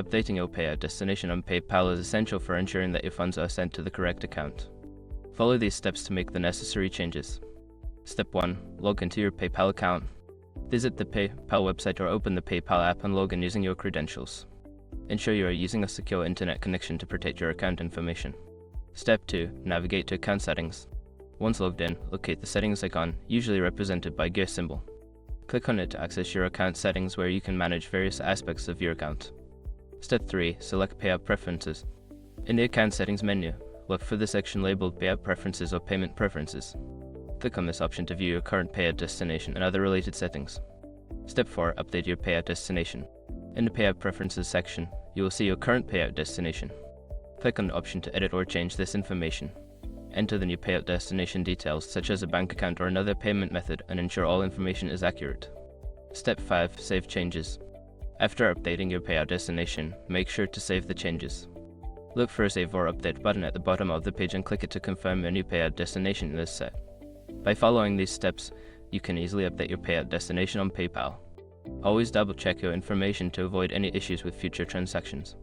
Updating your payout destination on PayPal is essential for ensuring that your funds are sent to the correct account. Follow these steps to make the necessary changes. Step 1. Log into your PayPal account. Visit the PayPal website or open the PayPal app and log in using your credentials. Ensure you are using a secure internet connection to protect your account information. Step 2. Navigate to account settings. Once logged in, locate the settings icon, usually represented by gear symbol. Click on it to access your account settings where you can manage various aspects of your account. Step 3. Select Payout Preferences. In the Account Settings menu, look for the section labeled Payout Preferences or Payment Preferences. Click on this option to view your current payout destination and other related settings. Step 4. Update your payout destination. In the Payout Preferences section, you will see your current payout destination. Click on the option to edit or change this information. Enter the new payout destination details such as a bank account or another payment method and ensure all information is accurate. Step 5. Save changes. After updating your payout destination, make sure to save the changes. Look for a Save or Update button at the bottom of the page and click it to confirm your new payout destination is set. By following these steps, you can easily update your payout destination on PayPal. Always double-check your information to avoid any issues with future transactions.